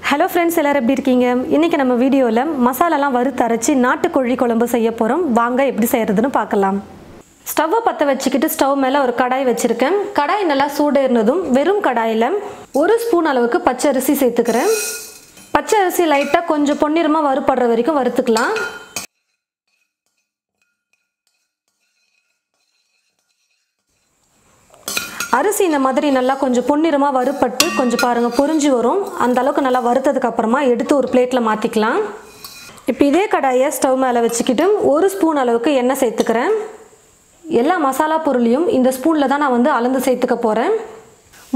Hello friends, எல்லாரும் எப்படி இருக்கீங்க? இன்னைக்கு நம்ம வீடியோல மசாலாலாம் வறுத்து அரைச்சி நாட்டு கோழி குழம்பு செய்ய போறோம். வாங்க எப்படி செய்யறதுன்னு பார்க்கலாம். ஸ்டவ் பத்த வச்சிக்கிட்டு ஸ்டவ் மேல ஒரு கடாய் வச்சிருக்கேன். கடாய் நல்லா சூடேறினதும் வெறும் கடாயில 1 ஸ்பூன் அளவுக்கு பச்சை அரிசி சேர்த்துக்கிறேன். பச்சை அரிசி லைட்டா கொஞ்சம் பொன்னிறமா வறுபடுற வரைக்கும் வறுத்துக்கலாம். அரிசி இந்த மாதிரி நல்லா கொஞ்சம் பொன்னிறமா வறுபட்டு கொஞ்சம் பாருங்க பொரிஞ்சு வரும். அந்த அளவுக்கு நல்லா வறுத்ததுக்கு அப்புறமா எடுத்து ஒரு பிளேட்ல மாத்திக்கலாம். இப்போ இதே கடாயை ஸ்டவ் மேல வச்சிக்கிட்டு 1 ஸ்பூன் அளவுக்கு எண்ணெய் சேர்த்துக்கிறேன். எல்லா மசாலா பொருளையும் இந்த ஸ்பூன்ல தான் நான் அளந்து சேர்த்துக்க போறேன்.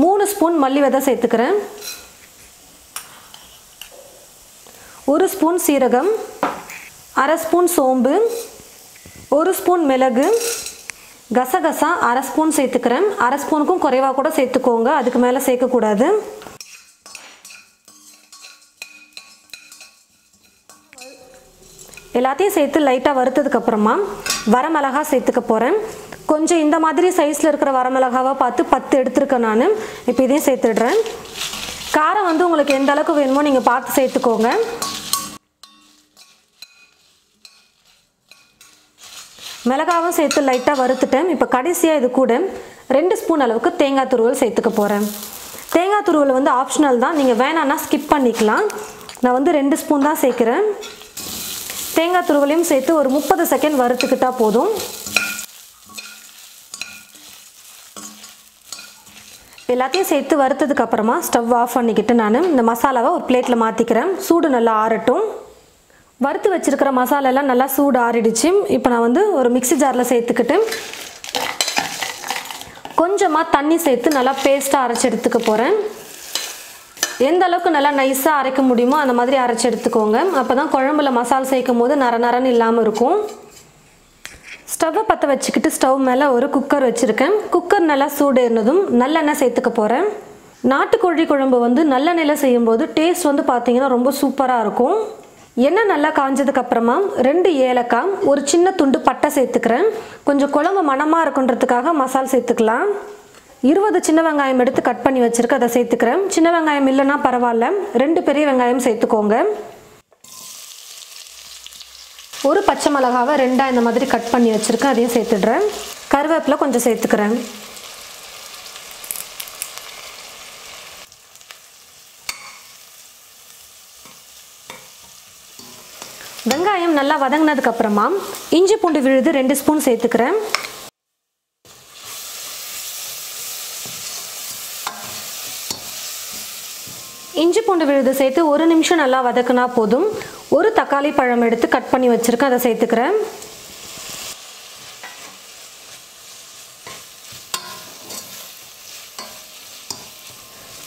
3 ஸ்பூன் மல்லி விதை சேர்த்துக்கிறேன். 1 ஸ்பூன் சீரகம், 1/2 ஸ்பூன் சோம்பு, 1 ஸ்பூன் மிளகு, கசகசா 1/2 ஸ்பூன் சேர்த்துக்கிறேன். 1/2 ஸ்பூனுக்கும் குறைவா கூட சேர்த்துக்கோங்க, அதுக்கு மேலே சேர்க்கக்கூடாது. எல்லாத்தையும் சேர்த்து லைட்டாக வறுத்ததுக்கு அப்புறமா வரமிளகா சேர்த்துக்க போகிறேன். கொஞ்சம் இந்த மாதிரி சைஸில் இருக்கிற வரமிளகாவை பார்த்து 10 எடுத்துருக்கேன் நான். இப்போ இதையும் சேர்த்துடுறேன். காரம் உங்களுக்கு எந்த அளவுக்கு வேணுமோ நீங்கள் பார்த்து சேர்த்துக்கோங்க. மிளகாவும் சேர்த்து லைட்டாக வறுத்துட்டேன். இப்போ கடைசியாக இது கூட 2 ஸ்பூன் அளவுக்கு தேங்காய் துருவல் சேர்த்துக்க போகிறேன். தேங்காய் துருவல் ஆப்ஷனல் தான், நீங்கள் வேணான்னா ஸ்கிப் பண்ணிக்கலாம். நான் 2 ஸ்பூன் தான் சேர்க்குறேன். தேங்காய் துருவலையும் சேர்த்து ஒரு 30 செகண்ட் வறுத்துக்கிட்டால் போதும். எல்லாத்தையும் சேர்த்து வறுத்ததுக்கு அப்புறமா ஸ்டவ் ஆஃப் பண்ணிக்கிட்டு நான் இந்த மசாலாவை ஒரு பிளேட்டில் மாற்றிக்கிறேன். சூடு நல்லா ஆறட்டும். வறுத்து வச்சிருக்கிற மசாலெல்லாம் நல்லா சூடு ஆறிடுச்சு. இப்போ நான் ஒரு மிக்ஸி ஜாரில் சேர்த்துக்கிட்டு கொஞ்சமாக தண்ணி சேர்த்து நல்லா பேஸ்ட்டாக அரைச்சி எடுத்துக்க போகிறேன். எந்த அளவுக்கு நல்லா நைஸாக அரைக்க முடியுமோ அந்த மாதிரி அரைச்சி எடுத்துக்கோங்க. அப்போ தான் குழம்புல மசாலா சேர்க்கும் போது நரன்னு இல்லாமல் இருக்கும். ஸ்டவ்வை பற்ற வச்சுக்கிட்டு ஸ்டவ் மேலே ஒரு குக்கர் வச்சுருக்கேன். குக்கர் நல்லா சூடேறினதும் நல்லெண்ணெய் சேர்த்துக்க போகிறேன். நாட்டுக்கோழி குழம்பு நல்லெண்ணெயில் செய்யும்போது டேஸ்ட் பார்த்தீங்கன்னா ரொம்ப சூப்பராக இருக்கும். எண்ணெய் நல்லா காஞ்சதுக்கு அப்புறமா 2 ஏலக்காய், ஒரு சின்ன துண்டு பட்டை சேர்த்துக்கிறேன். கொஞ்சம் குழம்பு மணமாக இருக்குன்றதுக்காக மசாலா சேர்த்துக்கலாம். 20 சின்ன வெங்காயம் எடுத்து கட் பண்ணி வச்சுருக்கேன், அதை சேர்த்துக்கிறேன். சின்ன வெங்காயம் இல்லைன்னா பரவாயில்ல, 2 பெரிய வெங்காயம் சேர்த்துக்கோங்க. ஒரு பச்சை மிளகாவை 2 இந்த மாதிரி கட் பண்ணி வச்சுருக்கேன், அதையும் சேர்த்துடுறேன். கருவேப்பிலை கொஞ்சம் சேர்த்துக்கிறேன். வெங்காயம் நல்லா வதங்கினதுக்கு அப்புறமா இஞ்சி பூண்டு விழுது 2 ஸ்பூன் சேர்த்துக்கிறேன். இஞ்சி பூண்டு விழுது சேர்த்து 1 நிமிஷம் நல்லா வதக்குனா போதும். ஒரு தக்காளி பழம் எடுத்து கட் பண்ணி வச்சிருக்கேன், அதை சேர்த்துக்கிறேன்.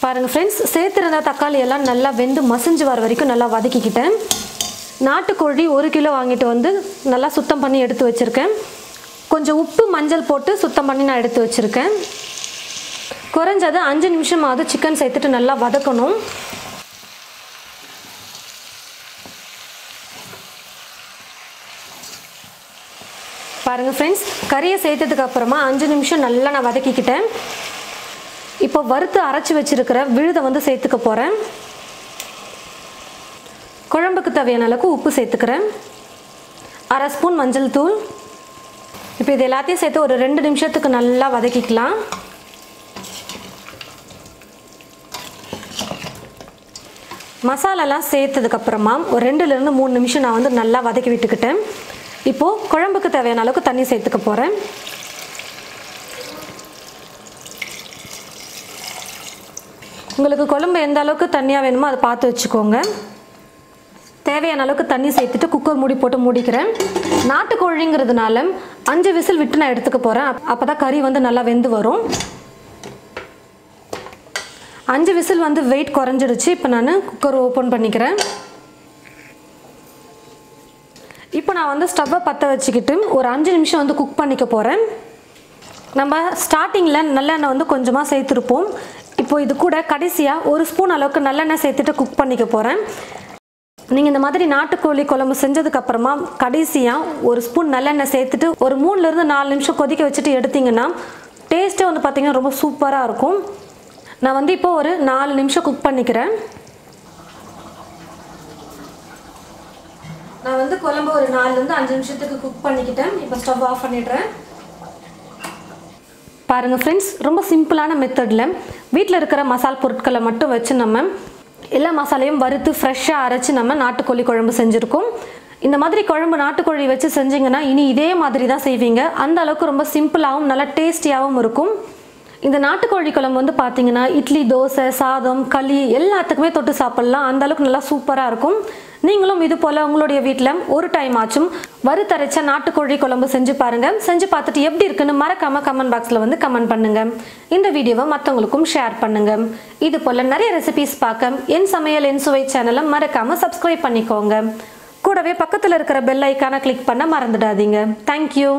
பாருங்க ஃப்ரெண்ட்ஸ், சேர்த்துருந்த தக்காளி எல்லாம் நல்லா வெந்து மசிஞ்சு வர வரைக்கும் நல்லா வதக்கிக்கிட்டேன். நாட்டுக்கோழி 1 கிலோ வாங்கிட்டு நல்லா சுத்தம் பண்ணி எடுத்து வச்சுருக்கேன். கொஞ்சம் உப்பு மஞ்சள் போட்டு சுத்தம் பண்ணி நான் எடுத்து வச்சுருக்கேன். குறைஞ்சது 5 நிமிஷமாவது சிக்கன் சேர்த்துட்டு நல்லா வதக்கணும். பாருங்கள் ஃப்ரெண்ட்ஸ், கறியை சேர்த்ததுக்கு அப்புறமா 5 நிமிஷம் நல்லா நான் வதக்கிக்கிட்டேன். இப்போ வறுத்து அரைச்சி வச்சுருக்கிற விழுதை சேர்த்துக்க போகிறேன். குழம்புக்கு தேவையான அளவுக்கு உப்பு சேர்த்துக்கிறேன். 1/2 ஸ்பூன் மஞ்சள் தூள். இப்போ இது எல்லாத்தையும் சேர்த்து ஒரு 2 நிமிஷத்துக்கு நல்லா வதக்கிக்கலாம். மசாலாலாம் சேர்த்ததுக்கப்புறமா ஒரு 2லேருந்து 3 நிமிஷம் நான் நல்லா வதக்கி விட்டுக்கிட்டேன். இப்போது குழம்புக்கு தேவையான அளவுக்கு தண்ணி சேர்த்துக்க போகிறேன். உங்களுக்கு குழம்பு எந்த அளவுக்கு தண்ணியாக வேணுமோ அதை பார்த்து வச்சுக்கோங்க. தேவையான அளவுக்கு தண்ணி சேர்த்துட்டு குக்கர் மூடி போட்டு மூடிக்கிறேன். நாட்டுக்கோழிங்கிறதுனால 5 விசில் விட்டு நான் எடுத்துக்க போகிறேன். அப்போ தான் கறி நல்லா வெந்து வரும். 5 விசில் வெயிட் குறைஞ்சிடுச்சு. இப்போ நான் குக்கர் ஓப்பன் பண்ணிக்கிறேன். இப்போ நான் ஸ்டவ்வை பற்ற வச்சுக்கிட்டு ஒரு 5 நிமிஷம் குக் பண்ணிக்க போகிறேன். நம்ம ஸ்டார்டிங்கில் நல்லெண்ணெய் கொஞ்சமாக சேர்த்துருப்போம். இப்போ இது கூட கடைசியாக 1 ஸ்பூன் அளவுக்கு நல்லெண்ணெய் சேர்த்துட்டு குக் பண்ணிக்க போகிறேன். நீங்கள் இந்த மாதிரி நாட்டுக்கோழி குழம்பு செஞ்சதுக்கப்புறமா கடைசியாக 1 ஸ்பூன் நல்லெண்ணெய் சேர்த்துட்டு ஒரு 3லேருந்து 4 நிமிஷம் கொதிக்க வச்சுட்டு எடுத்திங்கன்னா டேஸ்ட்டே பார்த்தீங்கன்னா ரொம்ப சூப்பராக இருக்கும். நான் இப்போ ஒரு 4 நிமிஷம் குக் பண்ணிக்கிறேன். நான் வந்து குழம்பு ஒரு 4லேருந்து 5 நிமிஷத்துக்கு குக் பண்ணிக்கிட்டேன். இப்போ ஸ்டவ் ஆஃப் பண்ணிடுறேன். பாருங்கள் ஃப்ரெண்ட்ஸ், ரொம்ப சிம்பிளான மெத்தடில் வீட்டில் இருக்கிற மசாலா பொருட்களை மட்டும் வச்சு நம்ம எல்லா மசாலையும் வறுத்து ஃப்ரெஷ்ஷாக அரைச்சி நம்ம நாட்டுக்கோழி குழம்பு செஞ்சுருக்கோம். இந்த மாதிரி குழம்பு நாட்டுக்கோழி வச்சு செஞ்சிங்கன்னா இனி இதே மாதிரி தான் செய்வீங்க. அந்த அளவுக்கு ரொம்ப சிம்பிளாகவும் நல்லா டேஸ்டியாகவும் இருக்கும். இந்த நாட்டுக்கோழி குழம்பு வந்து பார்த்தீங்கன்னா இட்லி, தோசை, சாதம், களி எல்லாத்துக்குமே தொட்டு சாப்பிட்லாம். அந்த அளவுக்கு நல்லா சூப்பராக இருக்கும். நீங்களும் இது போல் உங்களுடைய வீட்டில் ஒரு டைம் ஆச்சும் வறுத்தரைச்ச நாட்டுக்கோழி குழம்பு செஞ்சு பாருங்கள். செஞ்சு பார்த்துட்டு எப்படி இருக்குன்னு மறக்காமல் கமெண்ட் பாக்ஸில் வந்து கமெண்ட் பண்ணுங்கள். இந்த வீடியோவை மற்றவங்களுக்கும் ஷேர் பண்ணுங்கள். இது போல் நிறைய ரெசிபிஸ் பார்க்க என் சமையல் என் சுவை சேனலை மறக்காமல் சப்ஸ்கிரைப் பண்ணிக்கோங்க. கூடவே பக்கத்தில் இருக்கிற பெல் ஐக்கானை கிளிக் பண்ண மறந்துடாதீங்க. தேங்க்யூ.